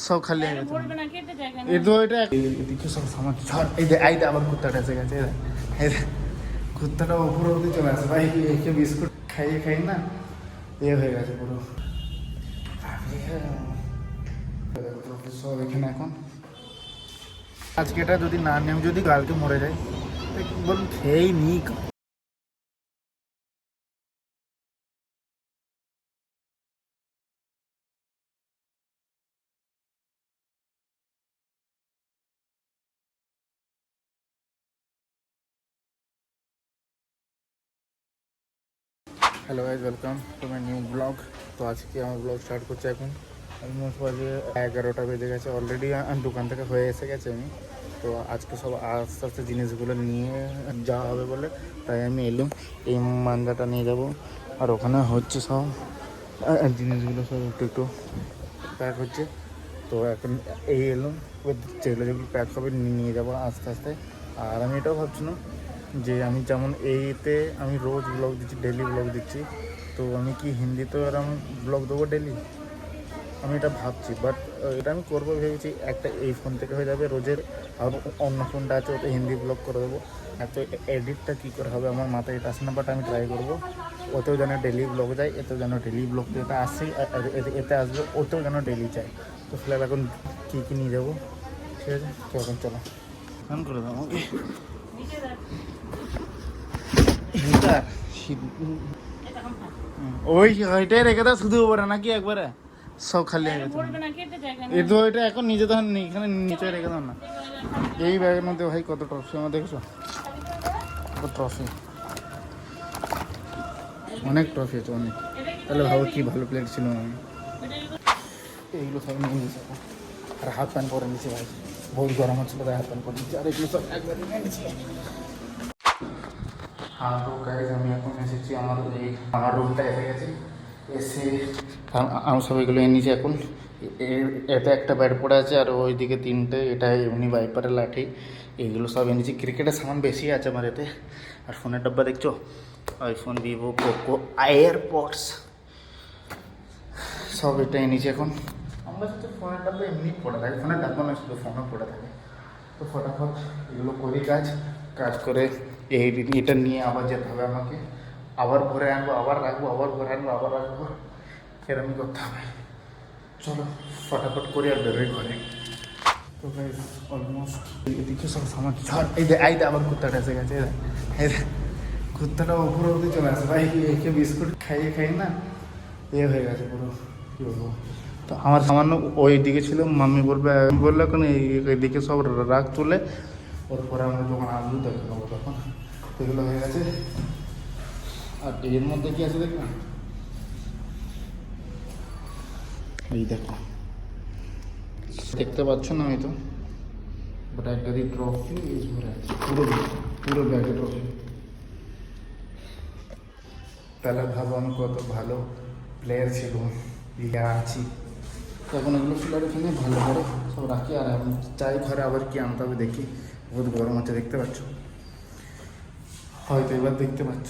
সব খালি হয়ে গেছে এই তো এটা এদিকে সব সামান ঝড় এই যে আইদে আবার কুত্তাটা এসে গেছে এই যে কুত্তাটা উপরে অবধি চলে আসে ভাই একে বিস্কুট খাইয়ে খাই না হয়ে গেছে পুরো সব এখানে এখন আজকে এটা যদি না নিয়ে আমি যদি কালকে মরে যাই বলুন খেয়েই নি hello guys welcome to my new blog. তো আজকে আমার ব্লগ স্টার্ট করছে এখন অলমোস্ট বাজে 11টা বেজে গেছে অলরেডি দোকান থেকে হয়ে এসে গেছে আমি। তো আজকে সব আস্তে আস্তে জিনিসগুলো নিয়ে যাওয়া হবে বলে তাই আমি এলাম, এই মাঞ্জাটা নিয়ে যাব। আর ওখানে হচ্ছে সব জিনিসগুলো সব একটু একটু প্যাক হচ্ছে। তো এখন এই এলাম, যেগুলো যেগুলো প্যাক হবে নিয়ে যাবো আস্তে আস্তে। আর আমি এটাও ভাবছিলাম যে আমি যেমন এইতে আমি রোজ ব্লগ দিচ্ছি, ডেলি ব্লগ দিচ্ছি, তো আমি কি হিন্দিতেও এরকম ব্লগ দেবো ডেলি, আমি এটা ভাবছি। বাট এটা আমি করবো ভেবেছি, একটা এই ফোন থেকে হয়ে যাবে রোজের, আর অন্য ফোনটা আছে ওতে হিন্দি ব্লগ করে দেবো। এত এডিটটা কী করে হবে আমার মাথায় এটা আসে না, বাট আমি ট্রাই করবো। ওতেও যেন ডেলি ব্লগ যায়, এতেও যেন ডেলি ব্লগ এটা আসেই, এতে আসবে ওতেও যেন ডেলি চাই। তো ফিলহাল এখন কী কী নিয়ে যাবো, ঠিক আছে তো এখন চলো ফোন করে দাও আমাকে। ওইটাই রেখে দাও শুধু ওপরে নাকি একবারে সব খালি হয়ে গেছে এই তো ওইটা এখন নিজে তখন এখানে নিচে রেখে দাও না। এই ব্যাগের মধ্যে ভাই কত ট্রফি আমার দেখছো, কত ট্রফি, অনেক ট্রফি আছে অনেক। তাহলে ভাবো কি ভালো প্লেয়ার ছিল আমি। এইগুলো সব নিয়ে নিয়েছি আর হাত প্যান্ট পরে নিয়েছি ভাই, বহুত গরম হচ্ছিলো তাই হাত প্যান্ট পরে নিচ্ছি। আর এগুলো সব একবার নিয়ে নিয়েছি। হ্যাঁ তো গাইজ আমি এখন এসেছি আমার রুমটা এসে গেছি, এসে আমি সব এগুলো এনেছি। এখন এতে একটা ব্যাট পড়ে আছে আর ওইদিকে তিনটে, এটা এমনি বাইপারের লাঠি, এইগুলো সব এনেছি। ক্রিকেটের সামান বেশি আছে আমার এতে। আর ফোনের ডাব্বা দেখছো, আইফোন, ভিভো, পোকো, এয়ারপডস সব এটা এনেছি। এখন আমরা সাথে ফোনের ডাব্বা এমনি পড়ে থাকে, ফোনের ডাব্বা না শুধু ফোনও পড়ে থাকে। তো ফটাফট এগুলো করি, কাজ করে এটা নিয়ে আবার যেতে হবে আমাকে, আবার ভরে আনবো, আবার রাখবো, আবার ভরে আনবো, আবার রাখবো, এরকমই করতে হবে। চলো ফটাফট করি আর বেরোই ঘরে। তো গাইজ অলমোস্ট এদিকে সব সামান ঝড় এই যে আইদে আবার কুত্তাটা এসে গেছে এই যে কুত্তাটা উপরে অবধি চলে আসে ভাই একে বিস্কুট খাইয়ে খাই না হয়ে গেছে পুরো, কী বলবো। তো আমার সামান্য ওই দিকে ছিল, মাম্মি বললো এখন এইদিকে সব রাগ তুলে, ওর পরে আমরা যখন আসবো দেখে নেবো তখন। তো এগুলো হয়ে গেছে। আর এর মধ্যে কি আছে দেখবেন, এই দেখো দেখতে পাচ্ছ না, আমি তো ওটা একটা ট্রফি ভরে আছে, পুরো ব্যাগে ট্রফি। তাহলে ভাবো আমি কত ভালো প্লেয়ার ছিল, আছি। তখন এগুলো ফিলার এখানে ভালো করে সব রাখি। আর আমি চাই ঘরে আবার কি আনতে হবে দেখি, বহুত গরম হচ্ছে দেখতে পাচ্ছ, হয়তো এবার দেখতে পাচ্ছ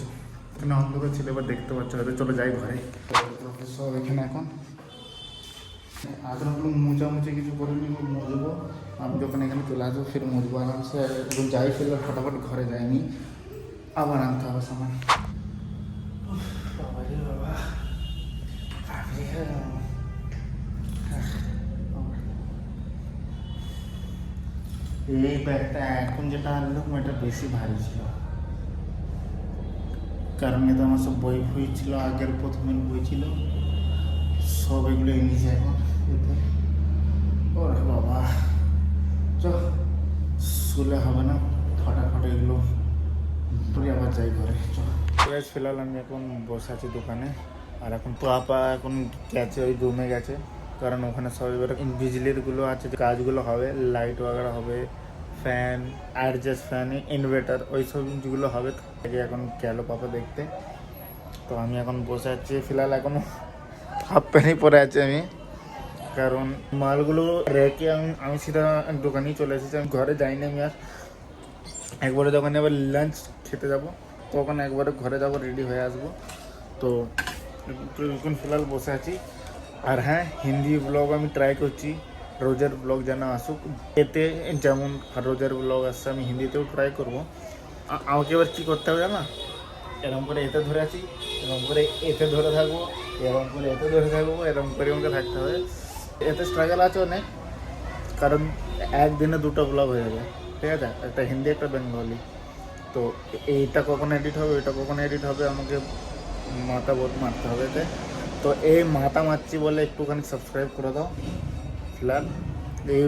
এখানে অন্ধকার ছিল, এবার দেখতে পাচ্ছ হয়তো। চলো যাই ঘরে। সব এখানে এখন আগ্রহগুলো মোচামুচি কিছু করে নিব, মুছবো। আমি যখন এখানে চলে আসবো ফির মুছবো আরামসে। এখন যাই ফিরে ফটাফট ঘরে যাইনি, আবার আনতে হবে সামান। বাবা রে বাবা, এই ব্যাগটা এখন যেটা আনলাম এটা বেশি ভারী ছিল, কারণ এটা আমার সব বই ফই ছিল, আগের প্রথমের বই ছিল সব, এগুলো এনেছি এখন এতে। ওরে বাবা শুলে হবে না, ফটাফট এগুলো তুলে আবার যাই ঘরে। ফিলহাল আমি এখন বসে আছি দোকানে। আর এখন পাপা এখন গেছে ওই রুমে গেছে, কারণ ওখানে সব এবার বিজলিরগুলো আছে, কাজগুলো হবে, লাইট ওয়াগারা হবে, ফ্যান, অ্যাডজাস্ট ফ্যান, ইনভার্টার, ওই সব জিনিসগুলো হবে। এখন গেল পাপা দেখতে। তো আমি এখন বসে আছি ফিলহাল, এখনও হাফ প্যান্টই পরে আছি আমি, কারণ মালগুলো রেখে আমি সিধা দোকানেই চলে এসেছি। আমি ঘরে যাইনি, আমি আর একবারে যখন এবার লাঞ্চ খেতে যাব তখন একবারে ঘরে যাব, রেডি হয়ে আসবো। তো এখন ফিলহাল বসে আছি। আর হ্যাঁ, হিন্দি ব্লগ আমি ট্রাই করছি, রোজের ব্লগ যেন আসুক। এতে যেমন রোজের ব্লগ আসছে, আমি হিন্দিতেও ট্রাই করবো। আমাকে এবার কী করতে হবে না, এরকম করে এতে ধরে আছি, এরকম করে এতে ধরে থাকবো, এরকম করে এতে ধরে থাকবো, এরকম করে আমাকে থাকতে হবে। এতে স্ট্রাগল আছে অনেক, কারণ একদিনে দুটো ব্লগ হয়ে যাবে, ঠিক আছে, একটা হিন্দি একটা বেঙ্গলি। তো এইটা কখন এডিট হবে, ওইটা কখন এডিট হবে, আমাকে মাথা বোধ মারতে হবে এতে। তো এই মাথা মারছি বলে একটুখানি সাবস্ক্রাইব করে দাও। ফিলহাল এই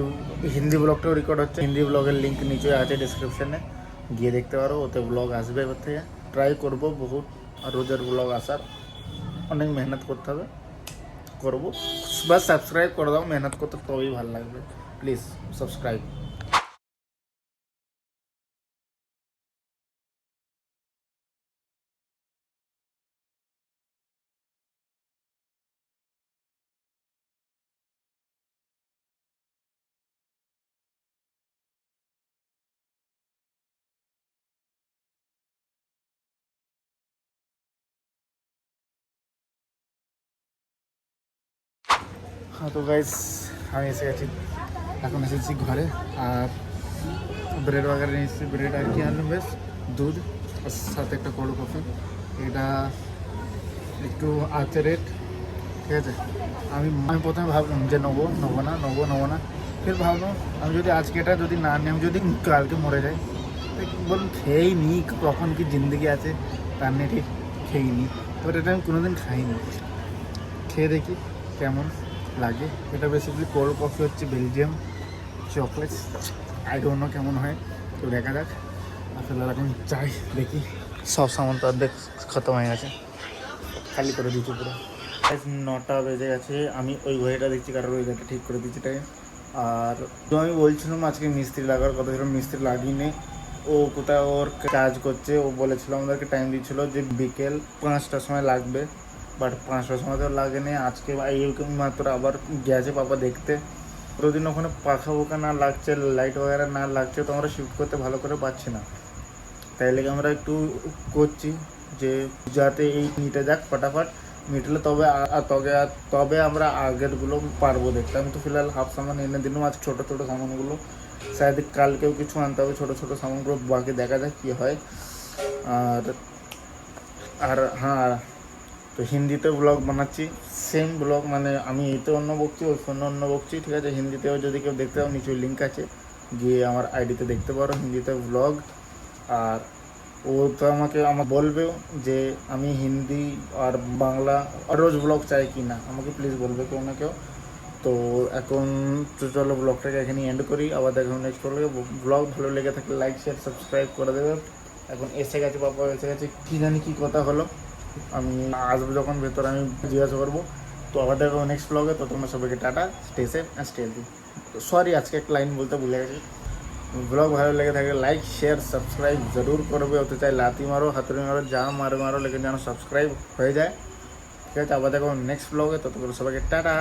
হিন্দি ব্লগটাও রেকর্ড হচ্ছে, হিন্দি ব্লগের লিঙ্ক নিচে আছে ডিসক্রিপশানে, গিয়ে দেখতে পারো, ওতে ব্লগ আসবে এবার থেকে। ট্রাই করবো বহুত রোজের ব্লগ আসার, অনেক মেহনত করতে হবে, করবো। বাস সাবস্ক্রাইব করে দাও, মেহনত করতে তবেই ভালো লাগবে, প্লিজ সাবস্ক্রাইব। হ্যাঁ তো গাইস, আমি এসে গেছি, এখন এসেছি ঘরে। আর ব্রেড वगैरह নিয়ে এসেছি, ব্রেড আর কি আনলাম, বেশ দুধ আর সাথে একটা কোল্ড কফি। এটা একটু আছে রেট, ঠিক আছে। আমি প্রথমে ভাবলাম যে নেবো না, ফির ভাবলাম আমি যদি আজকে এটা যদি না নিই, আমি যদি কালকে মরে যাই, বলুন খেয়েই নিই, কখন কি জিন্দগি আছে তার নিয়ে, ঠিক খেয়েই নিই। এবার এটা আমি কোনোদিন খাইনি, খেয়ে দেখি কেমন লাগে। এটা বেসিক্যালি কোল্ড কফি হচ্ছে, Belgium chocolate, I don't know কেমন হয়, তো দেখা যাক। আসলে এখন চাই দেখি, সব সামান তো অর্ধেক খতম হয়ে গেছে, খালি করে দিচ্ছি পুরো। 9টা বেজে গেছে, আমি ওই ঘড়িটা দেখছি, কারণ ওই ঘড়িটা ঠিক করে দিচ্ছি তাই। আর তো আমি বলছিলাম আজকে মিস্ত্রি লাগার কথা ছিল, মিস্ত্রি লাগিয়ে ও কোথায় ওর কাজ করছে, ও বলেছিল আমাদেরকে টাইম দিচ্ছিল যে বিকেল 5টার সময় লাগবে, বাট 5টার সময় তো লাগেনি। আজকে মাত্র আবার গেছে পাপা দেখতে, প্রতিদিন ওখানে পাখা পোখা না লাগছে, লাইট वगैरह না লাগছে, তো আমরা শিফট করতে ভালো করে পারছি না। তাই লেগে আমরা একটু করছি যে যাতে এই মিটে যাক, ফটাফট মিটলে তবে আমরা আগেরগুলো পারবো দেখতে। আমি তো ফিলহাল হাফ সামান এনে দিলাম, আজ ছোটো ছোটো সামানগুলো, শায়দ কালকেও কিছু আনতে হবে ছোটো ছোটো সামানগুলো, বাকি দেখা যাক কী হয়। আর আর হ্যাঁ, তো হিন্দিতে ব্লগ বানাচ্ছি, সেম ব্লগ, মানে আমি এতে অন্য বকছি, ওই ফোনে অন্য বকছি, ঠিক আছে। হিন্দিতেও যদি কেউ দেখতে পাও, নিচে লিঙ্ক আছে, গিয়ে আমার আইডিতে দেখতে পারো, হিন্দিতে ব্লগ। আর ও তো আমার বলবেও যে আমি হিন্দি আর বাংলা রোজ ব্লগ চাই কি না, আমাকে প্লিজ বলবে কেউ না কেউ। তো এখন তো চলো ব্লগটাকে এখানে এন্ড করি, আবার দেখো নেক্সট ব্লগে। ব্লগ ভালো লেগে থাকলে লাইক শেয়ার সাবস্ক্রাইব করে দেবে। এখন এসে গেছে, বাবা এসে গেছে, কী জানি কী কথা হলো, আমি আসবো যখন ভেতরে আমি জিজ্ঞাসা করবো। তো আবার দেখো নেক্সট ব্লগে, তো তোমরা সবাইকে tata, stay safe and stay healthy. Sorry আজকে একটা লাইন বলতে ভুলে গেছি। ব্লগ ভালো লেগে থাকে লাইক শেয়ার সাবস্ক্রাইব জরুর করবে, হতে চাই লাথি মারো হাতুড়ি মারো যা মারো লেকিন যেন সাবস্ক্রাইব হয়ে যায়, ঠিক আছে। আবার দেখো নেক্সট ব্লগে, ততক্ষণ সবাইকে টাটা।